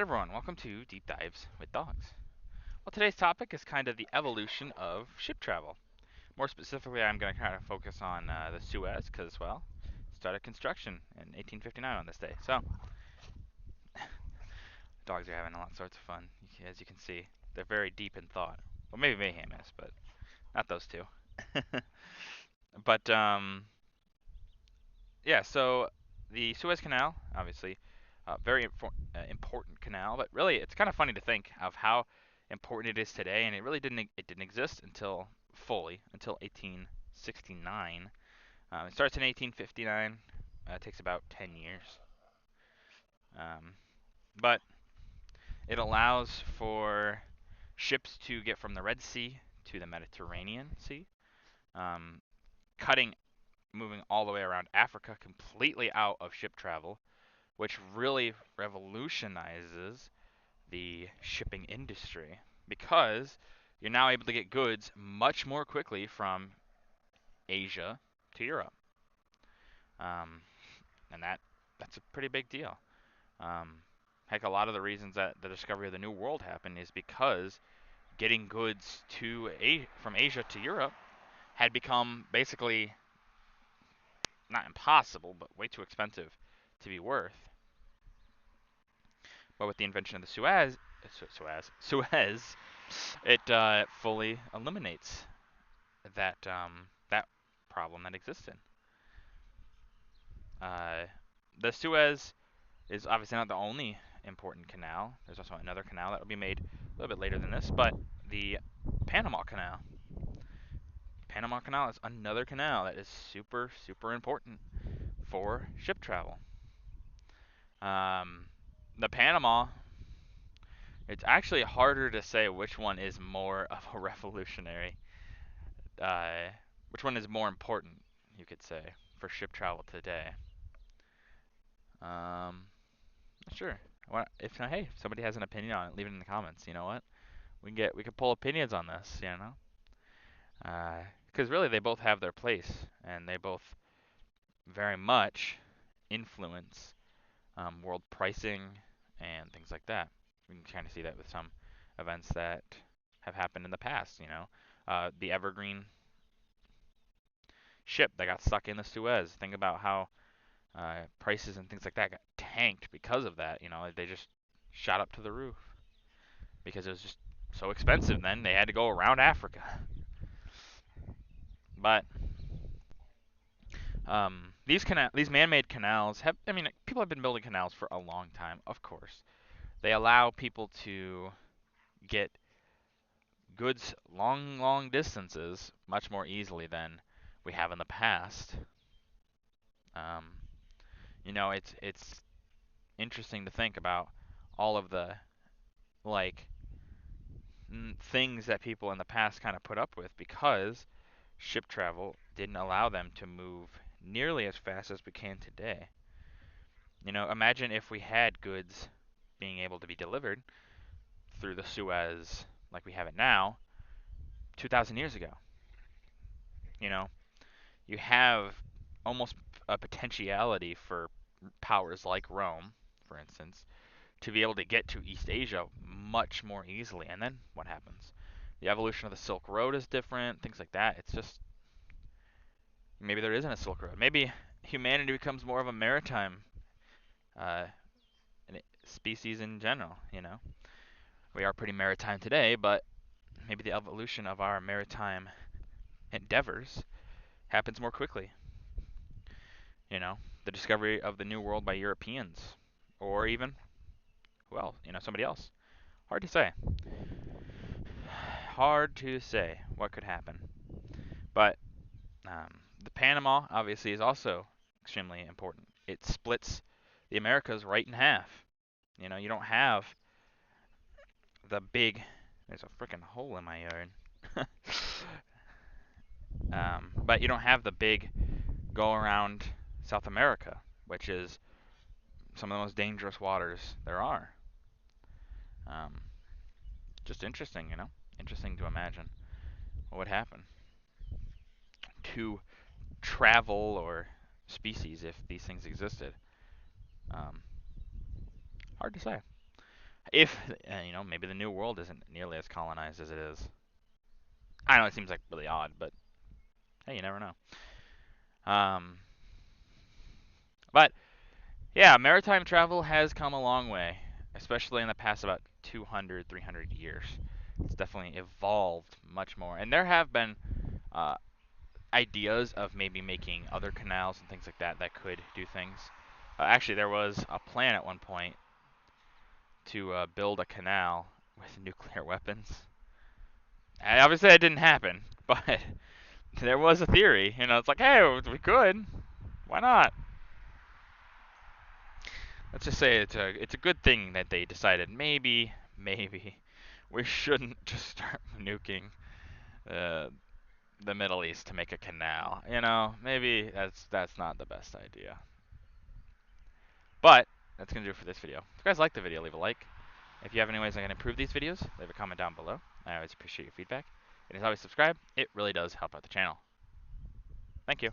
everyone, welcome to Deep Dives with Dogs. Well, today's topic is kind of the evolution of ship travel. More specifically, I'm going to kind of focus on the Suez because, well, it started construction in 1859 on this day. So, dogs are having all sorts of fun, as you can see. They're very deep in thought. Well, maybe Mayhem is, but not those two. But, yeah, so the Suez Canal, obviously, very important canal, but really it's kind of funny to think of how important it is today, and it didn't exist until fully until 1869. It starts in 1859. It takes about 10 years, um, but it allows for ships to get from the Red Sea to the Mediterranean Sea, um, cutting, moving all the way around Africa, completely out of ship travel, which really revolutionizes the shipping industry because you're now able to get goods much more quickly from Asia to Europe, um, and that's a pretty big deal. Um, Heck, a lot of the reasons that the discovery of the New World happened is because getting goods from Asia to Europe had become basically not impossible, but way too expensive to be worth. But with the invention of the Suez, it fully eliminates that problem that existed. Uh, the Suez is obviously not the only important canal. There's also another canal that will be made a little bit later than this, but the Panama Canal. Panama Canal is another canal that is super, super important for ship travel. Um, the Panama, it's actually harder to say which one is more of a revolutionary, uh, which one is more important, you could say, for ship travel today. Sure. Hey, if somebody has an opinion on it, leave it in the comments. You know what? We could pull opinions on this. Because really they both have their place, and they both very much influence world pricing and things like that. We can kind of see that with some events that have happened in the past. The Evergreen ship that got stuck in the Suez. Think about how prices and things like that got tanked because of that. They just shot up to the roof because it was just so expensive. Then they had to go around Africa. But these man-made canals have. I mean, people have been building canals for a long time. Of course, they allow people to get goods long, long distances much more easily than we have in the past. Um, it's interesting to think about all of the like things that people in the past kind of put up with because ship travel didn't allow them to move nearly as fast as we can today. Imagine if we had goods being able to be delivered through the Suez like we have it now 2,000 years ago. You know, you have almost a potentiality for powers like Rome, for instance, to be able to get to East Asia much more easily. And then what happens? The evolution of the Silk Road is different, things like that. It's just maybe there isn't a Silk Road. Maybe humanity becomes more of a maritime uh, species in general. We are pretty maritime today, but maybe the evolution of our maritime endeavors happens more quickly. The discovery of the New World by Europeans, or even, well, somebody else. Hard to say. Hard to say what could happen. But the Panama obviously is also extremely important. It splits the Americas right in half. You don't have the big. There's a freaking hole in my yard. But you don't have the big go around South America, which is some of the most dangerous waters there are. Um, just interesting, Interesting to imagine what would happen to travel or species if these things existed. Um, Hard to say. If maybe the New World isn't nearly as colonized as it is. I know it seems like really odd, but hey, you never know. Um, but yeah, maritime travel has come a long way, especially in the past about 200, 300 years. It's definitely evolved much more, and there have been uh, ideas of maybe making other canals and things like that that could do things. Actually, there was a plan at one point to build a canal with nuclear weapons. And obviously, that didn't happen, but there was a theory. It's like, hey, we could. Why not? Let's just say it's a good thing that they decided maybe we shouldn't just start nuking uh, the Middle East to make a canal. Maybe that's not the best idea. But that's gonna do it for this video. If you guys liked the video, leave a like. If you have any ways I can improve these videos, leave a comment down below. I always appreciate your feedback. And as always, subscribe. It really does help out the channel. Thank you.